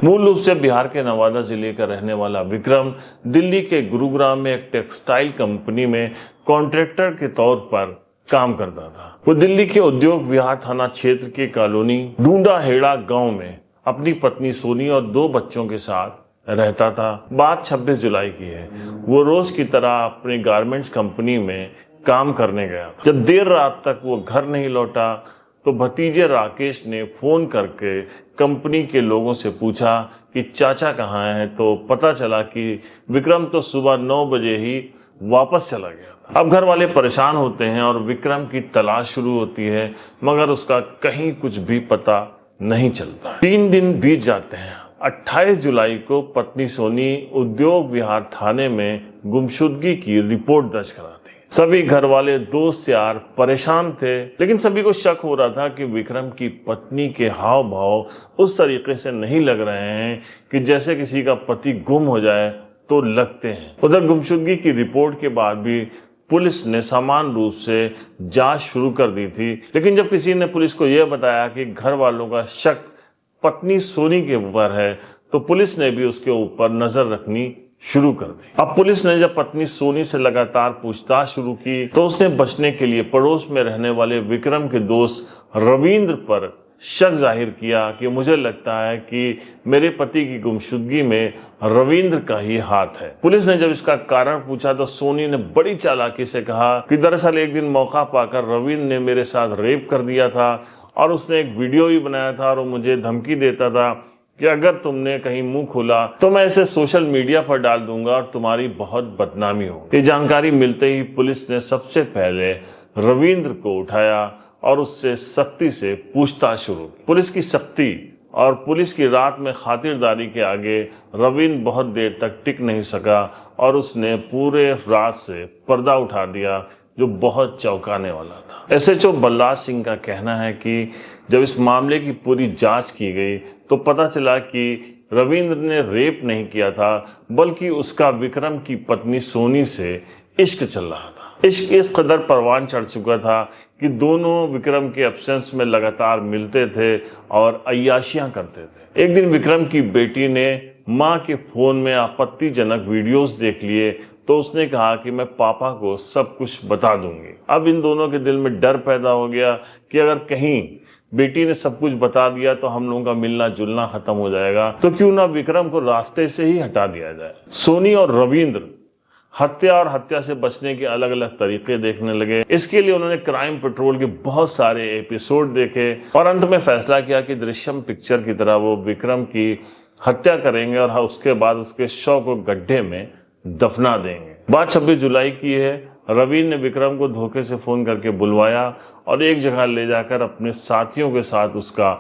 मूल रूप से बिहार के नवादा जिले का रहने वाला विक्रम दिल्ली के गुरुग्राम में एक टेक्सटाइल कंपनी में कॉन्ट्रैक्टर के तौर पर काम करता था। वो दिल्ली के उद्योग विहार थाना क्षेत्र के कॉलोनी ढूंढा हेड़ा गांव में अपनी पत्नी सोनी और 2 बच्चों के साथ रहता था। बात 26 जुलाई की है। वो रोज की तरह अपनी गारमेंट्स कंपनी में काम करने गया। जब देर रात तक वो घर नहीं लौटा तो भतीजे राकेश ने फोन करके कंपनी के लोगों से पूछा कि चाचा कहाँ हैं। तो पता चला कि विक्रम तो सुबह 9 बजे ही वापस चला गया। अब घर वाले परेशान होते हैं और विक्रम की तलाश शुरू होती है, मगर उसका कहीं कुछ भी पता नहीं चलता। 3 दिन बीत जाते हैं। 28 जुलाई को पत्नी सोनी उद्योग विहार थाने में गुमशुदगी की रिपोर्ट दर्ज कराती। सभी घर वाले, दोस्त यार परेशान थे, लेकिन सभी को शक हो रहा था कि विक्रम की पत्नी के हाव भाव उस तरीके से नहीं लग रहे हैं कि जैसे किसी का पति गुम हो जाए तो लगते हैं। उधर गुमशुदगी की रिपोर्ट के बाद भी पुलिस ने समान रूप से जांच शुरू कर दी थी, लेकिन जब किसी ने पुलिस को यह बताया कि घर वालों का शक पत्नी सोनी के ऊपर है, तो पुलिस ने भी उसके ऊपर नजर रखनी शुरू कर दी। अब पुलिस ने जब पत्नी सोनी से लगातार पूछताछ शुरू की तो उसने बचने के लिए पड़ोस में रहने वाले विक्रम के दोस्त रविंद्र पर शक जाहिर किया कि मुझे लगता है कि मेरे पति की गुमशुदगी में रविंद्र का ही हाथ है। पुलिस ने जब इसका कारण पूछा तो सोनी ने बड़ी चालाकी से कहा कि दरअसल एक दिन मौका पाकर रविंद्र ने मेरे साथ रेप कर दिया था और उसने एक वीडियो भी बनाया था और वो मुझे धमकी देता था कि अगर तुमने कहीं मुंह खोला तो मैं इसे सोशल मीडिया पर डाल दूंगा और तुम्हारी बहुत बदनामी होगी। ये जानकारी मिलते ही पुलिस ने सबसे पहले रविंद्र को उठाया और उससे सख्ती से पूछताछ शुरू की। पुलिस की सख्ती और पुलिस की रात में खातिरदारी के आगे रविंद्र बहुत देर तक टिक नहीं सका और उसने पूरे रात से पर्दा उठा दिया, जो बहुत चौंकाने वाला था। एसएचओ बलराज सिंह का कहना है कि जब इस मामले की पूरी जांच की गई तो पता चला कि रविंद्र ने रेप नहीं किया था, बल्कि उसका विक्रम की पत्नी सोनी से इश्क चल रहा था। इश्क इस कदर परवान चढ़ चुका था कि दोनों विक्रम के एब्सेंस में लगातार मिलते थे और अय्याशियां करते थे। एक दिन विक्रम की बेटी ने माँ के फोन में आपत्तिजनक वीडियोस देख लिए तो उसने कहा कि मैं पापा को सब कुछ बता दूंगी। अब इन दोनों के दिल में डर पैदा हो गया कि अगर कहीं बेटी ने सब कुछ बता दिया तो हम लोगों का मिलना जुलना खत्म हो जाएगा, तो क्यों ना विक्रम को रास्ते से ही हटा दिया जाए। सोनी और रविंद्र हत्या और हत्या से बचने के अलग अलग तरीके देखने लगे। इसके लिए उन्होंने क्राइम पेट्रोल के बहुत सारे एपिसोड देखे और अंत में फैसला किया कि दृश्यम पिक्चर की तरह वो विक्रम की हत्या करेंगे और उसके बाद उसके शव को गड्ढे में दफना देंगे। बात 26 जुलाई की है। रविंद्र ने विक्रम को धोखे से फोन करके बुलवाया और एक जगह ले जाकर अपने साथियों के साथ उसका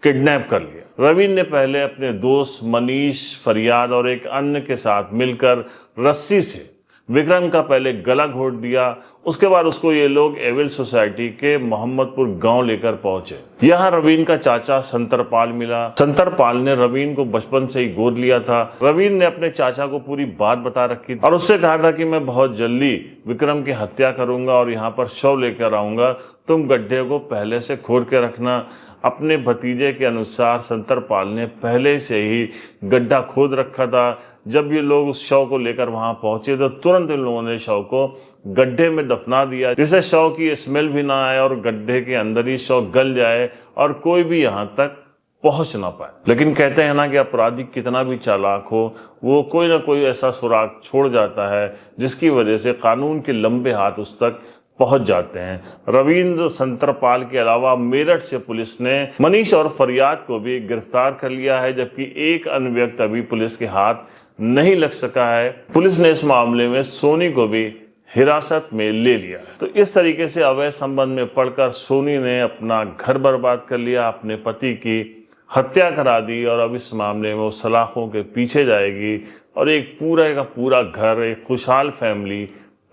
किडनैप कर लिया। रविंद्र ने पहले अपने दोस्त मनीष, फरियाद और एक अन्य के साथ मिलकर रस्सी से विक्रम का पहले गला घोट दिया। उसके बाद उसको ये लोग एविल सोसाइटी के मोहम्मदपुर गांव लेकर पहुंचे। यहाँ रविंद्र का चाचा संतरपाल मिला। संतरपाल ने रविंद्र को बचपन से ही गोद लिया था। रविंद्र ने अपने चाचा को पूरी बात बता रखी और उससे कहा था कि मैं बहुत जल्दी विक्रम की हत्या करूंगा और यहाँ पर शव लेकर आऊंगा, तुम गड्ढे को पहले से खोद के रखना। अपने भतीजे के अनुसार संतरपाल ने पहले से ही गड्ढा खोद रखा था। जब ये लोग उस शव को लेकर वहां पहुंचे तो तुरंत इन लोगों ने शव को गड्ढे में दफना दिया, जिससे शव की स्मेल भी ना आए और गड्ढे के अंदर ही शव गल जाए और कोई भी यहाँ तक पहुंच ना पाए। लेकिन कहते हैं ना कि अपराधी कितना भी चालाक हो, वो कोई ना कोई ऐसा सुराग छोड़ जाता है जिसकी वजह से कानून के लंबे हाथ उस तक पहुंच जाते हैं। रविंद्र, संतरपाल के अलावा मेरठ से पुलिस ने मनीष और फरियाद को भी गिरफ्तार कर लिया है, जबकि एक अन्य व्यक्ति अभी पुलिस के हाथ नहीं लग सका है। पुलिस ने इस मामले में सोनी को भी हिरासत में ले लिया है। तो इस तरीके से अवैध संबंध में पड़कर सोनी ने अपना घर बर्बाद कर लिया, अपने पति की हत्या करा दी और अब इस मामले में वो सलाखों के पीछे जाएगी और एक पूरा का पूरा घर, एक खुशहाल फैमिली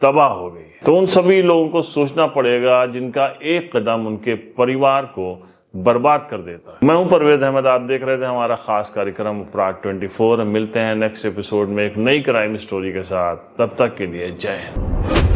तबाह हो गई। तो उन सभी लोगों को सोचना पड़ेगा जिनका एक कदम उनके परिवार को बर्बाद कर देता है। मैं हूं परवेज अहमद, आप देख रहे थे हमारा खास कार्यक्रम अपराध 24। मिलते हैं नेक्स्ट एपिसोड में एक नई क्राइम स्टोरी के साथ। तब तक के लिए जय हिंद।